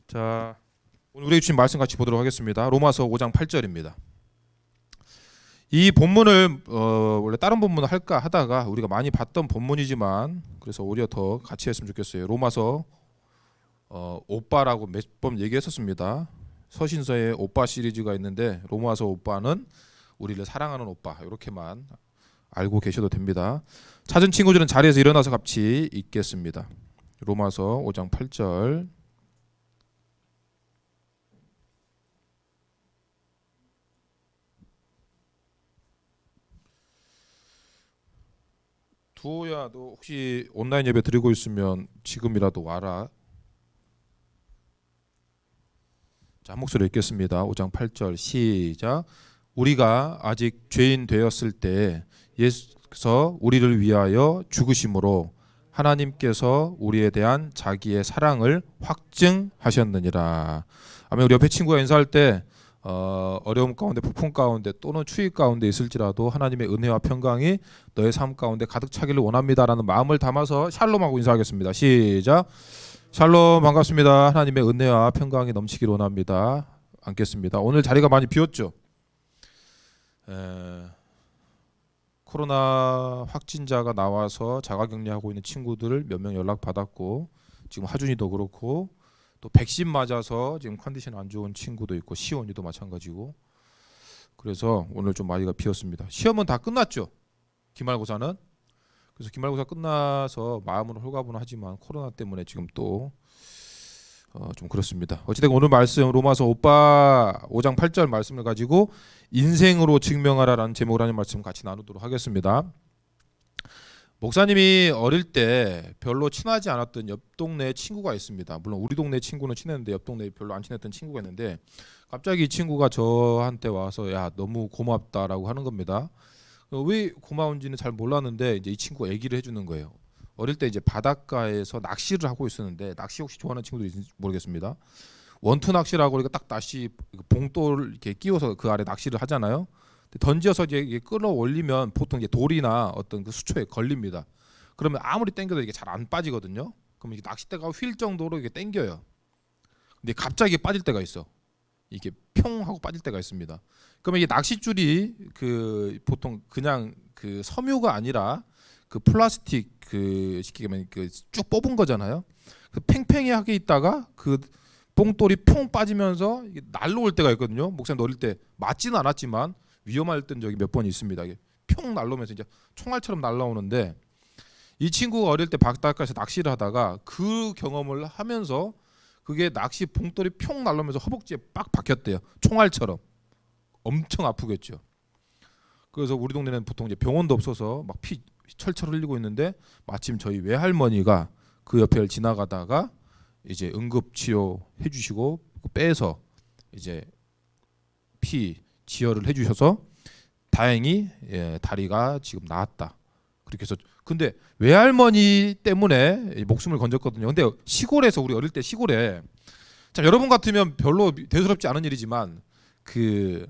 자, 오늘 우리에게 주신 말씀 같이 보도록 하겠습니다. 로마서 5장 8절입니다. 이 본문을 원래 다른 본문을 할까 하다가 우리가 많이 봤던 본문이지만 그래서 오히려 더 같이 했으면 좋겠어요. 로마서 오빠라고 몇 번 얘기했었습니다. 서신서에 오빠 시리즈가 있는데 로마서 오빠는 우리를 사랑하는 오빠, 이렇게만 알고 계셔도 됩니다. 찾은 친구들은 자리에서 일어나서 같이 읽겠습니다. 로마서 5장 8절. 두호야, 너 혹시 온라인 예배 드리고 있으면 지금이라도 와라. 자, 한 목소리 읽겠습니다. 5장 8절 시작. 우리가 아직 죄인 되었을 때 예수께서 우리를 위하여 죽으심으로 하나님께서 우리에 대한 자기의 사랑을 확증하셨느니라. 아멘. 우리 옆에 친구가 인사할 때 어려움 가운데, 폭풍 가운데 또는 추위 가운데 있을지라도 하나님의 은혜와 평강이 너의 삶 가운데 가득 차기를 원합니다라는 마음을 담아서 샬롬하고 인사하겠습니다. 시작. 샬롬, 반갑습니다. 하나님의 은혜와 평강이 넘치기를 원합니다. 앉겠습니다. 오늘 자리가 많이 비었죠. 코로나 확진자가 나와서 자가격리하고 있는 친구들 몇 명 연락 받았고, 지금 하준이도 그렇고 또 백신 맞아서 지금 컨디션 안 좋은 친구도 있고 시온이도 마찬가지고, 그래서 오늘 좀 많이가 비었습니다. 시험은 다 끝났죠. 기말고사는. 그래서 기말고사 끝나서 마음은 홀가분하지만 코로나 때문에 지금 또 좀 그렇습니다. 어찌됐건 오늘 말씀 로마서 5장 8절 말씀을 가지고 인생으로 증명하라라는 제목으로 하는 말씀 같이 나누도록 하겠습니다. 목사님이 어릴 때 별로 친하지 않았던 옆 동네 친구가 있습니다. 물론 우리 동네 친구는 친했는데 옆 동네 별로 안 친했던 친구가 있는데, 갑자기 이 친구가 저한테 와서 야, 너무 고맙다라고 하는 겁니다. 왜 고마운지는 잘 몰랐는데 이제 이 친구가 얘기를 해주는 거예요. 어릴 때 이제 바닷가에서 낚시를 하고 있었는데, 낚시 혹시 좋아하는 친구들 있는지 모르겠습니다. 원투 낚시라고 우리가 딱 낚시 봉돌 이렇게 끼워서 그 아래 낚시를 하잖아요. 던져서 이제 끌어올리면 보통 이제 돌이나 어떤 그 수초에 걸립니다. 그러면 아무리 당겨도 이게 잘 안 빠지거든요. 그럼 이게 낚싯대가 휠 정도로 이게 당겨요. 근데 갑자기 빠질 때가 있어. 이게 평 하고 빠질 때가 있습니다. 그러면 이게 낚싯줄이 그 보통 그냥 그 섬유가 아니라 그 플라스틱 그 쉽게 말하면 그 쭉 뽑은 거잖아요. 그 팽팽하게 있다가 그 봉돌이 평 빠지면서 이게 날라올 때가 있거든요. 목사님 어릴 때 맞지는 않았지만 위험할 땐 적이 몇 번 있습니다. 이게 평 날라오면서 이제 총알처럼 날라오는데, 이 친구가 어릴 때 바닷가에서 낚시를 하다가 그 경험을 하면서 그게 낚시 봉돌이 평 날라오면서 허벅지에 빡 박혔대요. 총알처럼. 엄청 아프겠죠. 그래서 우리 동네는 보통 이제 병원도 없어서 막 피 철철 흘리고 있는데, 마침 저희 외할머니가 그 옆을 지나가다가 이제 응급 치료 해주시고 빼서 이제 피 지혈을 해주셔서 다행히 다리가 지금 나았다. 그렇게 해서, 근데 외할머니 때문에 목숨을 건졌거든요. 근데 시골에서, 우리 어릴 때 시골에, 자, 여러분 같으면 별로 대수롭지 않은 일이지만 그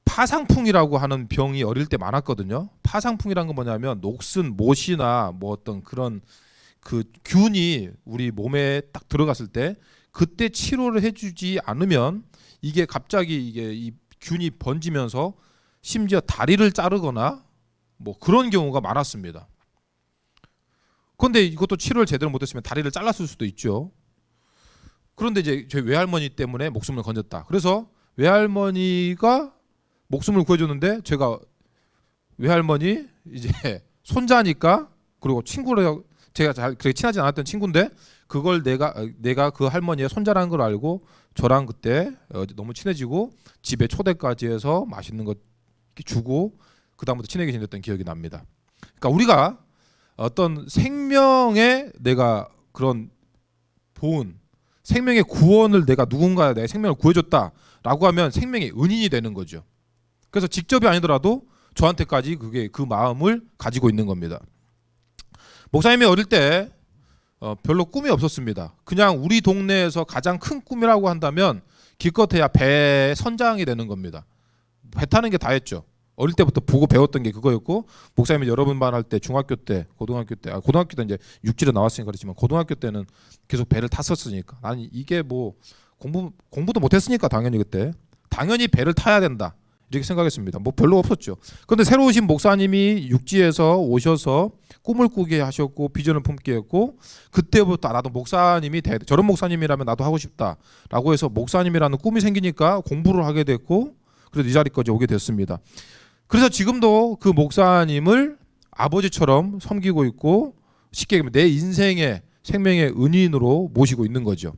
파상풍이라고 하는 병이 어릴 때 많았거든요. 파상풍이란 건 뭐냐면 녹슨 못이나 뭐 어떤 그런 그 균이 우리 몸에 딱 들어갔을 때 그때 치료를 해주지 않으면 이게 갑자기 이게 이 균이 번지면서 심지어 다리를 자르거나 뭐 그런 경우가 많았습니다. 그런데 이것도 치료를 제대로 못했으면 다리를 잘랐을 수도 있죠. 그런데 이제 저희 외할머니 때문에 목숨을 건졌다. 그래서 외할머니가 목숨을 구해줬는데, 제가 외할머니 이제 손자니까, 그리고 친구를 제가 잘 그렇게 친하지 않았던 친구인데 그걸 내가 그 할머니의 손자라는 걸 알고 저랑 그때 너무 친해지고 집에 초대까지 해서 맛있는 거 주고 그다음부터 친하게 지냈던 기억이 납니다. 그러니까 우리가 어떤 생명의 내가 그런 보은 생명의 구원을 내가 누군가 내 생명을 구해줬다라고 하면 생명의 은인이 되는 거죠. 그래서 직접이 아니더라도 저한테까지 그게 그 마음을 가지고 있는 겁니다. 목사님이 어릴 때 별로 꿈이 없었습니다. 그냥 우리 동네에서 가장 큰 꿈이라고 한다면 기껏해야 배 선장이 되는 겁니다. 배 타는 게 다였죠. 어릴 때부터 보고 배웠던 게 그거였고, 목사님이 여러 번 말할 때 중학교 때, 고등학교 때, 고등학교 때 이제 육지로 나왔으니까 그렇지만 고등학교 때는 계속 배를 탔었으니까 나는 이게 뭐 공부도 못했으니까 당연히 그때 당연히 배를 타야 된다 이렇게 생각했습니다. 뭐 별로 없었죠. 그런데 새로 오신 목사님이 육지에서 오셔서 꿈을 꾸게 하셨고 비전을 품게 했고, 그때부터 나도 목사님이 저런 목사님이라면 나도 하고 싶다라고 해서 목사님이라는 꿈이 생기니까 공부를 하게 됐고, 그래서 이 자리까지 오게 됐습니다. 그래서 지금도 그 목사님을 아버지처럼 섬기고 있고, 쉽게 얘기하면 내 인생의 생명의 은인으로 모시고 있는 거죠.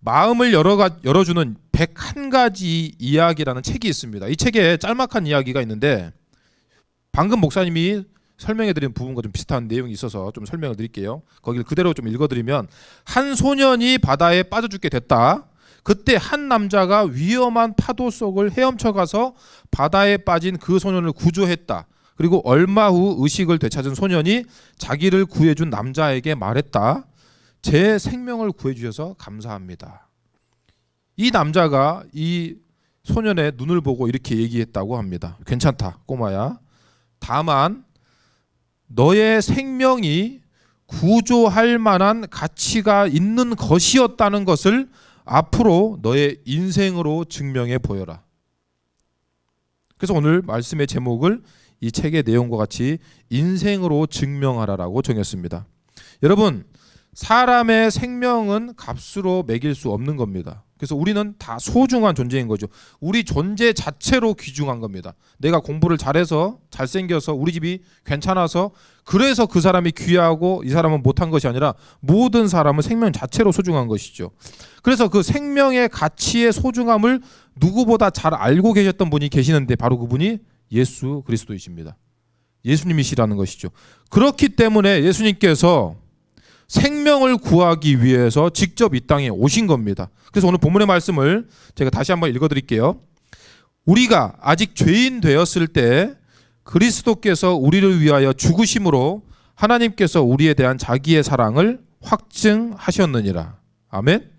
마음을 열어주는 101가지 이야기라는 책이 있습니다. 이 책에 짤막한 이야기가 있는데 방금 목사님이 설명해드린 부분과 좀 비슷한 내용이 있어서 좀 설명을 드릴게요. 거기를 그대로 좀 읽어드리면, 한 소년이 바다에 빠져 죽게 됐다. 그때 한 남자가 위험한 파도 속을 헤엄쳐가서 바다에 빠진 그 소년을 구조했다. 그리고 얼마 후 의식을 되찾은 소년이 자기를 구해준 남자에게 말했다. 제 생명을 구해주셔서 감사합니다. 이 남자가 이 소년의 눈을 보고 이렇게 얘기했다고 합니다. 괜찮다, 꼬마야. 다만 너의 생명이 구조할 만한 가치가 있는 것이었다는 것을 앞으로 너의 인생으로 증명해 보여라. 그래서 오늘 말씀의 제목을 이 책의 내용과 같이 인생으로 증명하라라고 정했습니다. 여러분, 사람의 생명은 값으로 매길 수 없는 겁니다. 그래서 우리는 다 소중한 존재인 거죠. 우리 존재 자체로 귀중한 겁니다. 내가 공부를 잘해서 잘생겨서 우리 집이 괜찮아서 그래서 그 사람이 귀하고 이 사람은 못한 것이 아니라 모든 사람은 생명 자체로 소중한 것이죠. 그래서 그 생명의 가치의 소중함을 누구보다 잘 알고 계셨던 분이 계시는데 바로 그분이 예수 그리스도이십니다. 예수님이시라는 것이죠. 그렇기 때문에 예수님께서 생명을 구하기 위해서 직접 이 땅에 오신 겁니다. 그래서 오늘 본문의 말씀을 제가 다시 한번 읽어드릴게요. 우리가 아직 죄인 되었을 때 그리스도께서 우리를 위하여 죽으심으로 하나님께서 우리에 대한 자기의 사랑을 확증하셨느니라. 아멘.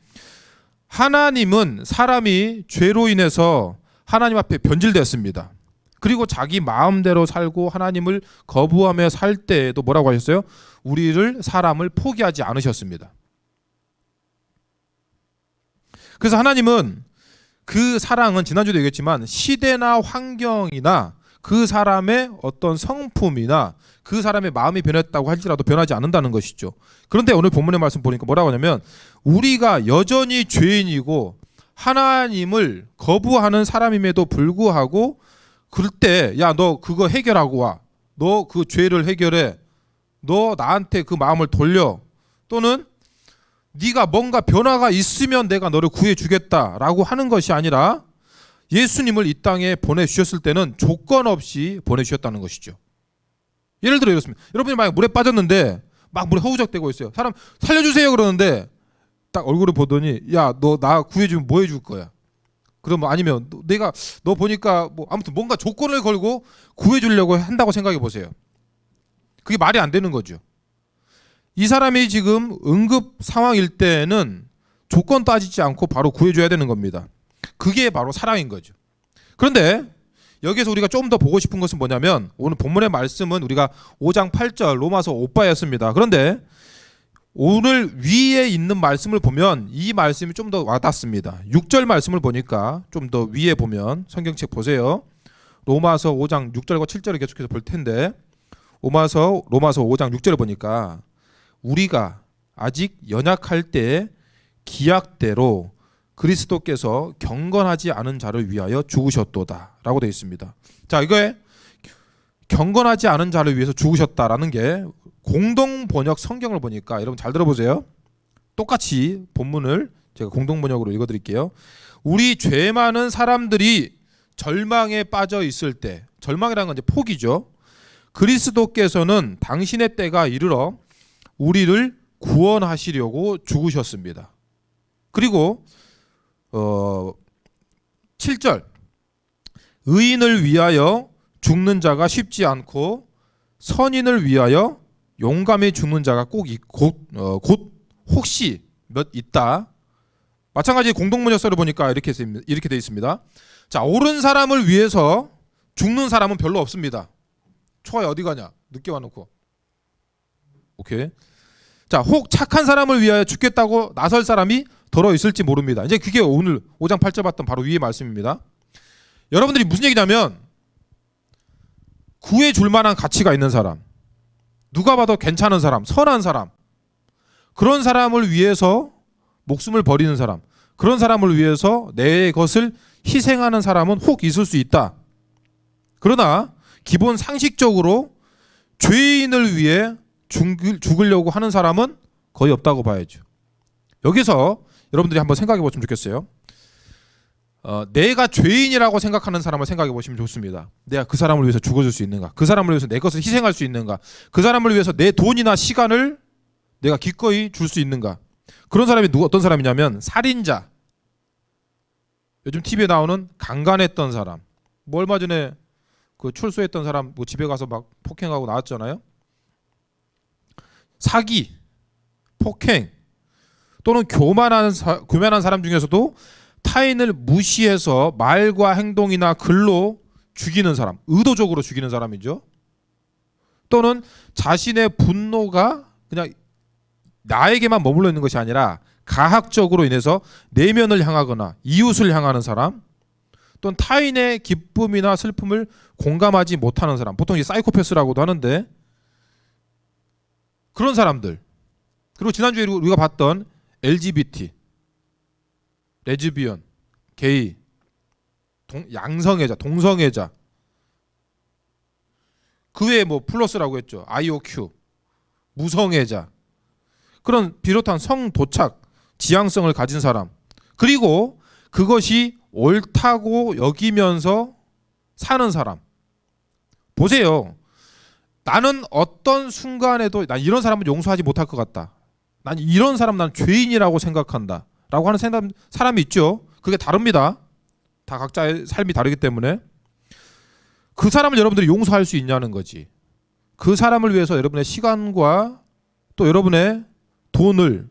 하나님은 사람이 죄로 인해서 하나님 앞에 변질됐습니다. 그리고 자기 마음대로 살고 하나님을 거부하며 살 때에도 뭐라고 하셨어요? 우리를, 사람을 포기하지 않으셨습니다. 그래서 하나님은 그 사랑은 지난주도 얘기했지만 시대나 환경이나 그 사람의 어떤 성품이나 그 사람의 마음이 변했다고 할지라도 변하지 않는다는 것이죠. 그런데 오늘 본문의 말씀 보니까 뭐라고 하냐면, 우리가 여전히 죄인이고 하나님을 거부하는 사람임에도 불구하고 그럴 때, 야, 너 그거 해결하고 와. 너 그 죄를 해결해. 너 나한테 그 마음을 돌려. 또는 네가 뭔가 변화가 있으면 내가 너를 구해주겠다라고 하는 것이 아니라 예수님을 이 땅에 보내주셨을 때는 조건 없이 보내주셨다는 것이죠. 예를 들어 이렇습니다. 여러분이 만약 물에 빠졌는데 막 물에 허우적대고 있어요. 사람 살려주세요 그러는데 딱 얼굴을 보더니, 야, 너 나 구해주면 뭐 해줄 거야? 그러면 아니면 내가 너 보니까 뭐 아무튼 뭔가 조건을 걸고 구해주려고 한다고 생각해 보세요. 그게 말이 안 되는 거죠. 이 사람이 지금 응급 상황일 때는 조건 따지지 않고 바로 구해줘야 되는 겁니다. 그게 바로 사랑인 거죠. 그런데 여기서 우리가 좀 더 보고 싶은 것은 뭐냐면, 오늘 본문의 말씀은 우리가 5장 8절 로마서 5바였습니다. 그런데 오늘 위에 있는 말씀을 보면 이 말씀이 좀 더 와닿습니다. 6절 말씀을 보니까 좀 더 위에 보면, 성경책 보세요. 로마서 5장 6절과 7절을 계속해서 볼 텐데, 로마서 5장 6절을 보니까 우리가 아직 연약할 때 기약대로 그리스도께서 경건하지 않은 자를 위하여 죽으셨도다 라고 되어 있습니다. 자, 이거에 경건하지 않은 자를 위해서 죽으셨다라는 게 공동 번역 성경을 보니까, 여러분 잘 들어보세요. 똑같이 본문을 제가 공동 번역으로 읽어드릴게요. 우리 죄 많은 사람들이 절망에 빠져 있을 때, 절망이라는 건 이제 포기죠. 그리스도께서는 당신의 때가 이르러 우리를 구원하시려고 죽으셨습니다. 그리고 7절, 의인을 위하여 죽는 자가 쉽지 않고 선인을 위하여 용감히 죽는 자가 곧 혹시 몇 있다. 마찬가지 공동번역서를 보니까 이렇게 되어 있습니다. 자, 옳은 사람을 위해서 죽는 사람은 별로 없습니다. 초아야 어디 가냐? 늦게 와놓고. 오케이. 자, 혹 착한 사람을 위하여 죽겠다고 나설 사람이 더러 있을지 모릅니다. 이제 그게 오늘 5장 8절 봤던 바로 위의 말씀입니다. 여러분들이 무슨 얘기냐면 구해 줄 만한 가치가 있는 사람, 누가 봐도 괜찮은 사람, 선한 사람, 그런 사람을 위해서 목숨을 버리는 사람, 그런 사람을 위해서 내 것을 희생하는 사람은 혹 있을 수 있다. 그러나 기본 상식적으로 죄인을 위해 죽으려고 하는 사람은 거의 없다고 봐야죠. 여기서 여러분들이 한번 생각해 보시면 좋겠어요. 내가 죄인이라고 생각하는 사람을 생각해 보시면 좋습니다. 내가 그 사람을 위해서 죽어줄 수 있는가? 그 사람을 위해서 내 것을 희생할 수 있는가? 그 사람을 위해서 내 돈이나 시간을 내가 기꺼이 줄 수 있는가? 그런 사람이 어떤 사람이냐면 살인자, 요즘 TV에 나오는 강간했던 사람, 뭐 얼마 전에 그 출소했던 사람 뭐 집에 가서 막 폭행하고 나왔잖아요. 사기, 폭행, 또는 교만한 사람 중에서도 타인을 무시해서 말과 행동이나 글로 죽이는 사람, 의도적으로 죽이는 사람이죠. 또는 자신의 분노가 그냥 나에게만 머물러 있는 것이 아니라 가학적으로 인해서 내면을 향하거나 이웃을 향하는 사람, 또는 타인의 기쁨이나 슬픔을 공감하지 못하는 사람, 보통 이제 사이코패스라고도 하는데 그런 사람들. 그리고 지난주에 우리가 봤던 LGBT, 레즈비언, 게이, 양성애자, 동성애자, 그 외에 뭐 플러스라고 했죠. IOQ, 무성애자, 그런 비롯한 성도착, 지향성을 가진 사람, 그리고 그것이 옳다고 여기면서 사는 사람. 보세요. 나는 어떤 순간에도 난 이런 사람은 용서하지 못할 것 같다. 난 이런 사람 난 죄인이라고 생각한다. 라고 하는 사람이 있죠. 그게 다릅니다. 다 각자의 삶이 다르기 때문에. 그 사람을 여러분들이 용서할 수 있냐는 거지. 그 사람을 위해서 여러분의 시간과 또 여러분의 돈을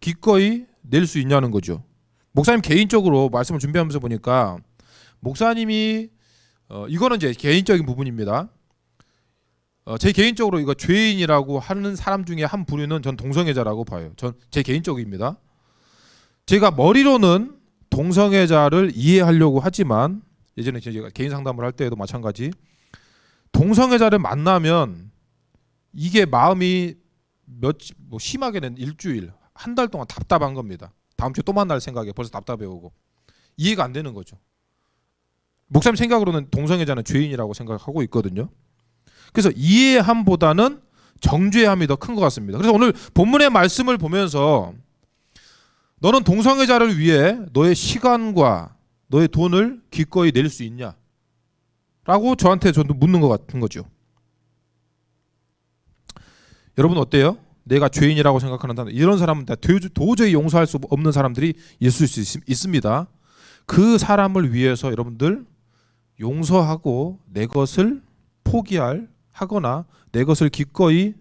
기꺼이 낼 수 있냐는 거죠. 목사님 개인적으로 말씀을 준비하면서 보니까 목사님이 이거는 제 개인적인 부분입니다. 제 개인적으로 이거 죄인이라고 하는 사람 중에 한 부류는 전 동성애자라고 봐요. 전 제 개인적입니다. 제가 머리로는 동성애자를 이해하려고 하지만 예전에 제가 개인 상담을 할 때에도 마찬가지, 동성애자를 만나면 이게 마음이 뭐 심하게는 일주일, 한 달 동안 답답한 겁니다. 다음 주에 또 만날 생각에 벌써 답답해 오고 이해가 안 되는 거죠. 목사님 생각으로는 동성애자는 죄인이라고 생각하고 있거든요. 그래서 이해함보다는 정죄함이 더 큰 것 같습니다. 그래서 오늘 본문의 말씀을 보면서 너는 동성애자를 위해 너의 시간과 너의 돈을 기꺼이 낼 수 있냐? 라고 저한테 저도 묻는 것 같은 거죠. 여러분 어때요? 내가 죄인이라고 생각하는 사람, 이런 사람은 도저히 용서할 수 없는 사람들이 있을 수 있습니다. 그 사람을 위해서 여러분들 용서하고 내 것을 하거나 내 것을 기꺼이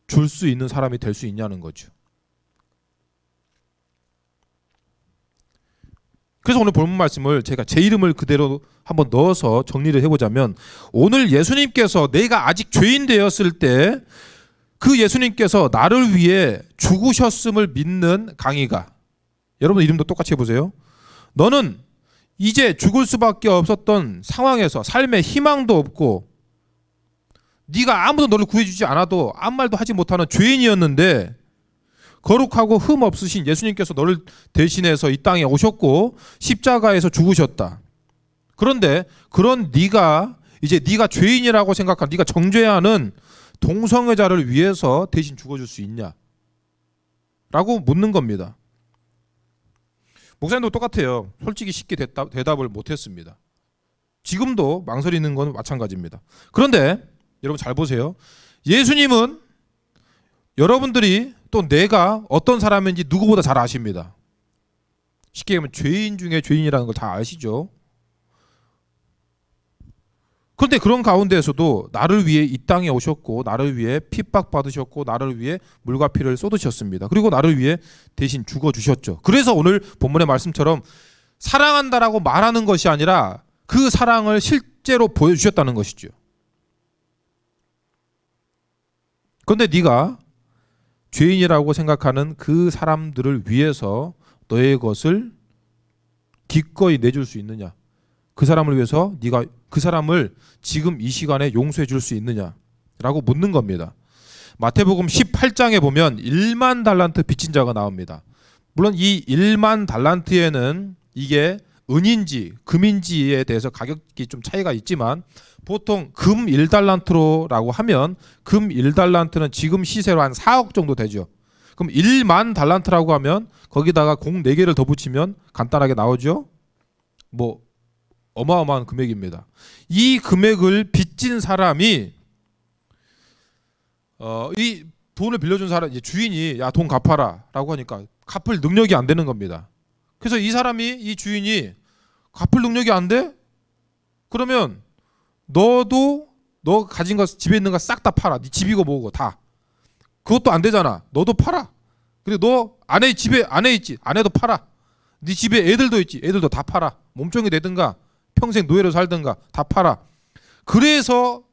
줄 수 있는 사람이 될 수 있냐는 거죠. 그래서 오늘 본문 말씀을 제가 제 이름을 그대로 한번 넣어서 정리를 해보자면, 오늘 예수님께서 내가 아직 죄인 되었을 때 그 예수님께서 나를 위해 죽으셨음을 믿는 강의가, 여러분 이름도 똑같이 해보세요. 너는 이제 죽을 수밖에 없었던 상황에서 삶에 희망도 없고 네가 아무도 너를 구해주지 않아도 아무 말도 하지 못하는 죄인이었는데 거룩하고 흠 없으신 예수님께서 너를 대신해서 이 땅에 오셨고 십자가에서 죽으셨다. 그런데 그런 네가 이제 네가 죄인이라고 생각한, 네가 정죄하는 동성애자를 위해서 대신 죽어줄 수 있냐? 라고 묻는 겁니다. 목사님도 똑같아요. 솔직히 쉽게 대답을 못했습니다. 지금도 망설이는 건 마찬가지입니다. 그런데 여러분 잘 보세요. 예수님은 여러분들이 또 내가 어떤 사람인지 누구보다 잘 아십니다. 쉽게 얘기하면 죄인 중에 죄인이라는 걸 다 아시죠. 그런데 그런 가운데에서도 나를 위해 이 땅에 오셨고 나를 위해 핍박받으셨고 나를 위해 물과 피를 쏟으셨습니다. 그리고 나를 위해 대신 죽어주셨죠. 그래서 오늘 본문의 말씀처럼 사랑한다라고 말하는 것이 아니라 그 사랑을 실제로 보여주셨다는 것이죠. 그런데 네가 죄인이라고 생각하는 그 사람들을 위해서 너의 것을 기꺼이 내줄 수 있느냐? 그 사람을 위해서 네가 그 사람을 지금 이 시간에 용서해 줄 수 있느냐라고 묻는 겁니다. 마태복음 18장에 보면 1만 달란트 빚진 자가 나옵니다. 물론 이 1만 달란트에는 이게 은인지 금인지에 대해서 가격이 좀 차이가 있지만 보통 금 1달란트로라고 하면 금 1달란트는 지금 시세로 한 4억 정도 되죠. 그럼 1만 달란트라고 하면 거기다가 공 4개를 더 붙이면 간단하게 나오죠. 뭐 어마어마한 금액입니다. 이 금액을 빚진 사람이 이 돈을 빌려준 사람 이제 주인이 야 돈 갚아라라고 하니까 갚을 능력이 안 되는 겁니다. 그래서 이 사람이 이 주인이 갚을 능력이 안 돼? 그러면 너도 너 가진 거 집에 있는 거 싹 다 팔아. 네 집이고 뭐고 다. 그것도 안 되잖아. 너도 팔아. 그리고 너 아내 집에 아내 있지. 아내도 팔아. 네 집에 애들도 있지. 애들도 다 팔아. 몸종이 되든가 평생 노예로 살든가 다 팔아. 그래서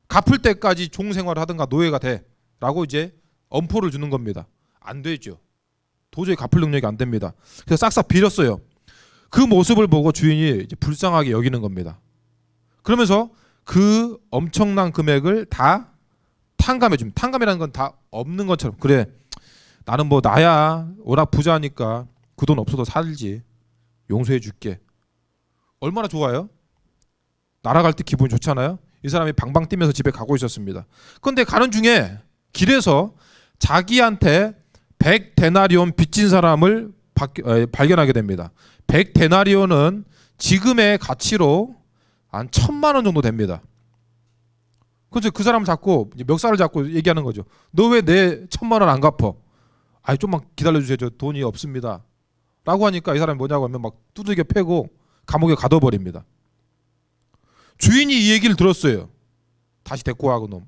갚을 때까지 종생활을 하든가 노예가 돼라고 이제 엄포를 주는 겁니다. 안 되죠. 도저히 갚을 능력이 안 됩니다. 그래서 싹싹 빌었어요. 그 모습을 보고 주인이 이제 불쌍하게 여기는 겁니다. 그러면서 그 엄청난 금액을 다 탕감해 줍니다. 탕감이라는 건 다 없는 것처럼 그래 나는 뭐 나야 워낙 부자니까 그 돈 없어도 살지 용서해 줄게. 얼마나 좋아요? 날아갈 때 기분이 좋잖아요. 이 사람이 방방 뛰면서 집에 가고 있었습니다. 그런데 가는 중에 길에서 자기한테 100데나리온 빚진 사람을 발견하게 됩니다. 100데나리온은 지금의 가치로 한 1,000만 원 정도 됩니다. 그래서 그 사람을 잡고 멱살을 잡고 얘기하는 거죠. 너 왜 내 1,000만 원 안 갚어? 아니 좀만 기다려주세요. 저 돈이 없습니다. 라고 하니까 이 사람이 뭐냐고 하면 막 두들겨 패고 감옥에 가둬버립니다. 주인이 이 얘기를 들었어요. 다시 데리고 와 그 놈.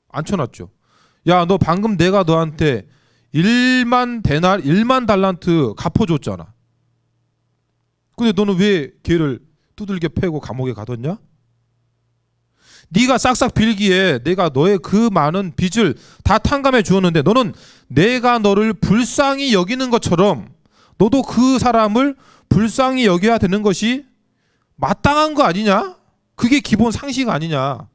앉혀놨죠. 야 너 방금 내가 너한테 1만 달란트 갚아줬잖아. 근데 너는 왜 걔를 두들겨 패고 감옥에 가뒀냐? 네가 싹싹 빌기에 내가 너의 그 많은 빚을 다 탕감해 주었는데 너는 내가 너를 불쌍히 여기는 것처럼 너도 그 사람을 불쌍히 여겨야 되는 것이 마땅한 거 아니냐? 그게 기본 상식 아니냐?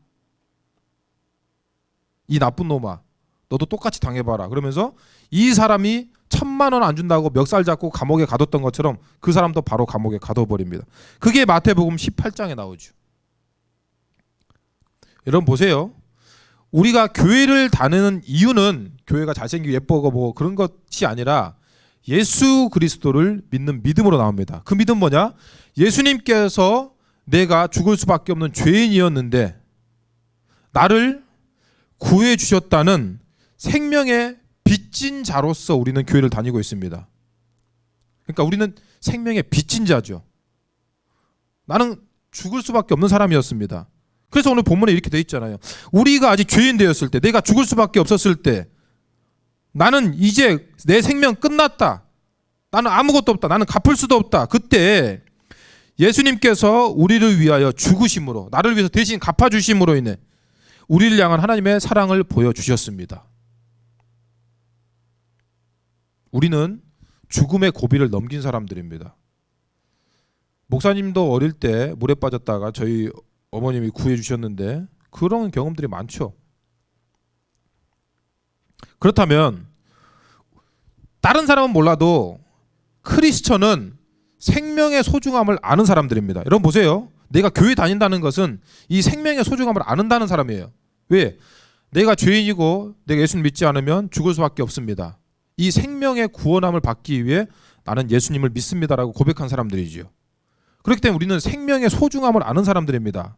이 나쁜 놈아 너도 똑같이 당해봐라. 그러면서 이 사람이 1,000만 원 안 준다고 멱살 잡고 감옥에 가뒀던 것처럼 그 사람도 바로 감옥에 가둬버립니다. 그게 마태복음 18장에 나오죠. 여러분 보세요. 우리가 교회를 다니는 이유는 교회가 잘생기고 예쁘고 뭐 그런 것이 아니라 예수 그리스도를 믿는 믿음으로 나옵니다. 그 믿음 뭐냐? 예수님께서 내가 죽을 수밖에 없는 죄인이었는데 나를 구해 주셨다는 생명의 빚진 자로서 우리는 교회를 다니고 있습니다. 그러니까 우리는 생명의 빚진 자죠. 나는 죽을 수밖에 없는 사람이었습니다. 그래서 오늘 본문에 이렇게 돼 있잖아요. 우리가 아직 죄인 되었을 때, 내가 죽을 수밖에 없었을 때, 나는 이제 내 생명 끝났다. 나는 아무것도 없다. 나는 갚을 수도 없다. 그때 예수님께서 우리를 위하여 죽으심으로, 나를 위해서 대신 갚아주심으로 인해 우리를 향한 하나님의 사랑을 보여주셨습니다. 우리는 죽음의 고비를 넘긴 사람들입니다. 목사님도 어릴 때 물에 빠졌다가 저희 어머님이 구해주셨는데 그런 경험들이 많죠. 그렇다면 다른 사람은 몰라도 크리스천은 생명의 소중함을 아는 사람들입니다. 여러분 보세요. 내가 교회 다닌다는 것은 이 생명의 소중함을 아는다는 사람이에요. 왜? 내가 죄인이고 내가 예수님 믿지 않으면 죽을 수밖에 없습니다. 이 생명의 구원함을 받기 위해 나는 예수님을 믿습니다라고 고백한 사람들이지요. 그렇기 때문에 우리는 생명의 소중함을 아는 사람들입니다.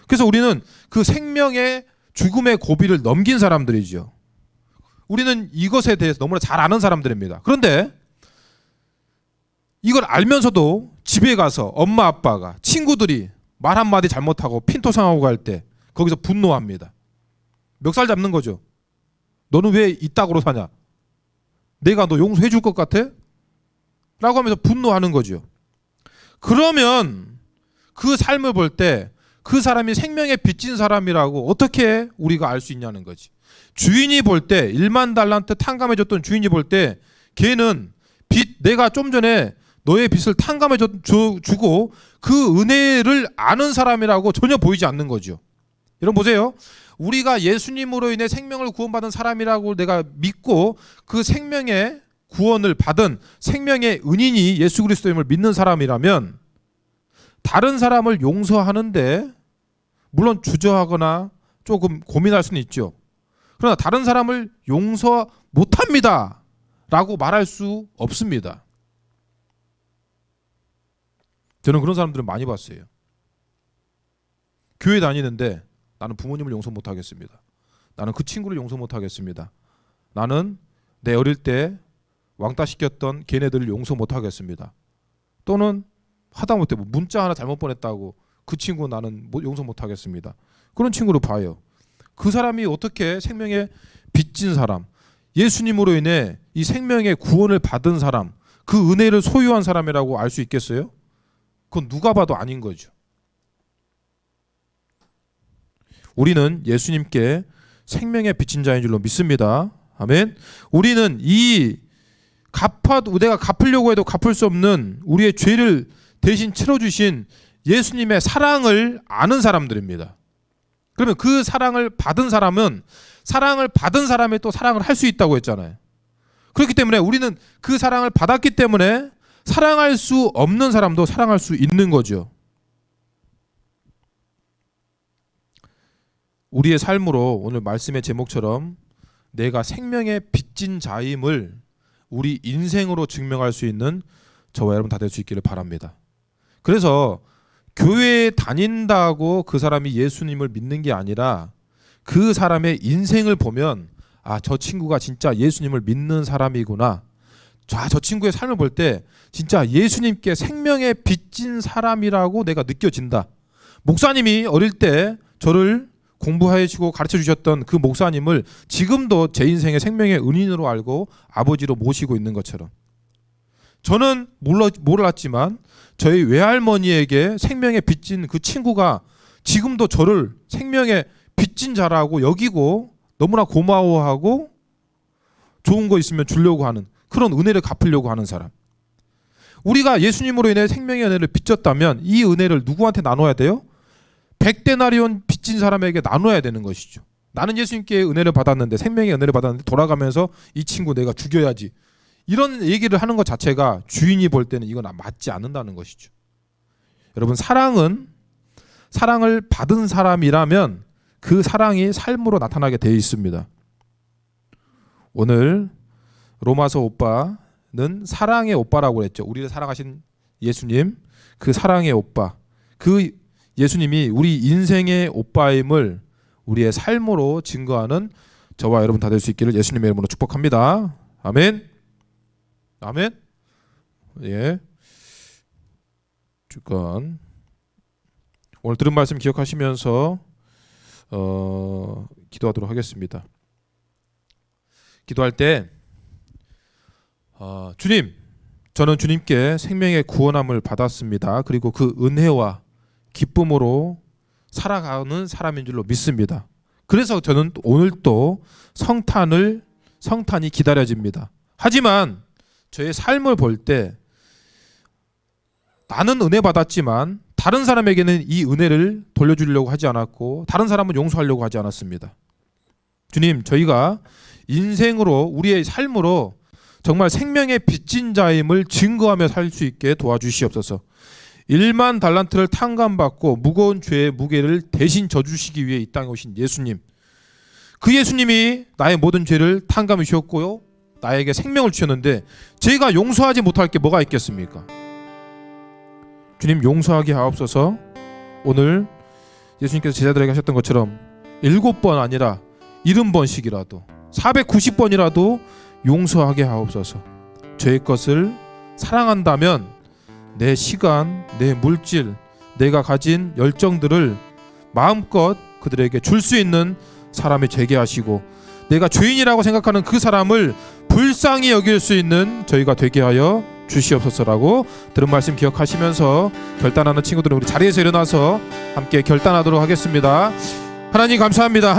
그래서 우리는 그 생명의 죽음의 고비를 넘긴 사람들이죠. 우리는 이것에 대해서 너무나 잘 아는 사람들입니다. 그런데 이걸 알면서도 집에 가서 엄마 아빠가 친구들이 말 한마디 잘못하고 핀토 상하고 갈 때 거기서 분노합니다. 멱살 잡는 거죠. 너는 왜 이따구로 사냐? 내가 너 용서해 줄 것 같아? 라고 하면서 분노하는 거죠. 그러면 그 삶을 볼 때 그 사람이 생명에 빚진 사람이라고 어떻게 우리가 알 수 있냐는 거지. 주인이 볼 때 1만 달란트 탕감해줬던 주인이 볼 때 걔는 빚, 내가 좀 전에 너의 빚을 탕감해주고 그 은혜를 아는 사람이라고 전혀 보이지 않는 거죠. 여러분 보세요. 우리가 예수님으로 인해 생명을 구원받은 사람이라고 내가 믿고 그 생명의 구원을 받은 생명의 은인이 예수 그리스도임을 믿는 사람이라면 다른 사람을 용서하는데 물론 주저하거나 조금 고민할 수는 있죠. 그러나 다른 사람을 용서 못합니다 라고 말할 수 없습니다. 저는 그런 사람들을 많이 봤어요. 교회 다니는데 나는 부모님을 용서 못하겠습니다. 나는 그 친구를 용서 못하겠습니다. 나는 내 어릴 때 왕따 시켰던 걔네들을 용서 못하겠습니다. 또는 하다못해 문자 하나 잘못 보냈다고 그 친구 나는 용서 못하겠습니다. 그런 친구를 봐요. 그 사람이 어떻게 생명에 빚진 사람, 예수님으로 인해 이 생명의 구원을 받은 사람, 그 은혜를 소유한 사람이라고 알 수 있겠어요? 그건 누가 봐도 아닌 거죠. 우리는 예수님께 생명에 빚진 자인 줄로 믿습니다. 아멘. 우리는 내가 갚으려고 해도 갚을 수 없는 우리의 죄를 대신 치러주신 예수님의 사랑을 아는 사람들입니다. 그러면 그 사랑을 받은 사람은 사랑을 받은 사람이 또 사랑을 할 수 있다고 했잖아요. 그렇기 때문에 우리는 그 사랑을 받았기 때문에 사랑할 수 없는 사람도 사랑할 수 있는 거죠. 우리의 삶으로 오늘 말씀의 제목처럼 내가 생명에 빚진 자임을 우리 인생으로 증명할 수 있는 저와 여러분 다 될 수 있기를 바랍니다. 그래서 교회에 다닌다고 그 사람이 예수님을 믿는 게 아니라 그 사람의 인생을 보면 저 친구가 진짜 예수님을 믿는 사람이구나. 저 친구의 삶을 볼 때 진짜 예수님께 생명에 빚진 사람이라고 내가 느껴진다. 목사님이 어릴 때 저를 공부하시고 가르쳐 주셨던 그 목사님을 지금도 제 인생의 생명의 은인으로 알고 아버지로 모시고 있는 것처럼 저는 몰랐지만 저희 외할머니에게 생명에 빚진 그 친구가 지금도 저를 생명에 빚진 자라고 여기고 너무나 고마워하고 좋은 거 있으면 주려고 하는 그런 은혜를 갚으려고 하는 사람. 우리가 예수님으로 인해 생명의 은혜를 빚졌다면 이 은혜를 누구한테 나눠야 돼요? 100데나리온 빚진 사람에게 나눠야 되는 것이죠. 나는 예수님께 은혜를 받았는데 생명의 은혜를 받았는데 돌아가면서 이 친구 내가 죽여야지. 이런 얘기를 하는 것 자체가 주인이 볼 때는 이건 맞지 않는다는 것이죠. 여러분 사랑은 사랑을 받은 사람이라면 그 사랑이 삶으로 나타나게 되어 있습니다. 오늘 로마서 오빠는 사랑의 오빠라고 했죠. 우리를 사랑하신 예수님, 그 사랑의 오빠, 그 예수님이 우리 인생의 오빠임을 우리의 삶으로 증거하는 저와 여러분 다 될 수 있기를 예수님의 이름으로 축복합니다. 아멘. 아멘. 예. 주간 오늘 들은 말씀 기억하시면서 기도하도록 하겠습니다. 기도할 때 주님, 저는 주님께 생명의 구원함을 받았습니다. 그리고 그 은혜와 기쁨으로 살아가는 사람인 줄로 믿습니다. 그래서 저는 오늘 또 성탄이 기다려집니다. 하지만 저의 삶을 볼 때 나는 은혜 받았지만 다른 사람에게는 이 은혜를 돌려주려고 하지 않았고 다른 사람은 용서하려고 하지 않았습니다. 주님, 저희가 인생으로 우리의 삶으로 정말 생명의 빚진 자임을 증거하며 살 수 있게 도와주시옵소서. 1만 달란트를 탕감받고 무거운 죄의 무게를 대신 져주시기 위해 이 땅에 오신 예수님, 그 예수님이 나의 모든 죄를 탕감해 주셨고요 나에게 생명을 주셨는데 제가 용서하지 못할 게 뭐가 있겠습니까? 주님, 용서하게 하옵소서. 오늘 예수님께서 제자들에게 하셨던 것처럼 7번 아니라 70번씩이라도 490번이라도 용서하게 하옵소서. 저의 것을 사랑한다면 내 시간, 내 물질, 내가 가진 열정들을 마음껏 그들에게 줄 수 있는 사람이 되게 하시고 내가 죄인이라고 생각하는 그 사람을 불쌍히 여길 수 있는 저희가 되게 하여 주시옵소서라고 들은 말씀 기억하시면서 결단하는 친구들은 우리 자리에서 일어나서 함께 결단하도록 하겠습니다. 하나님 감사합니다.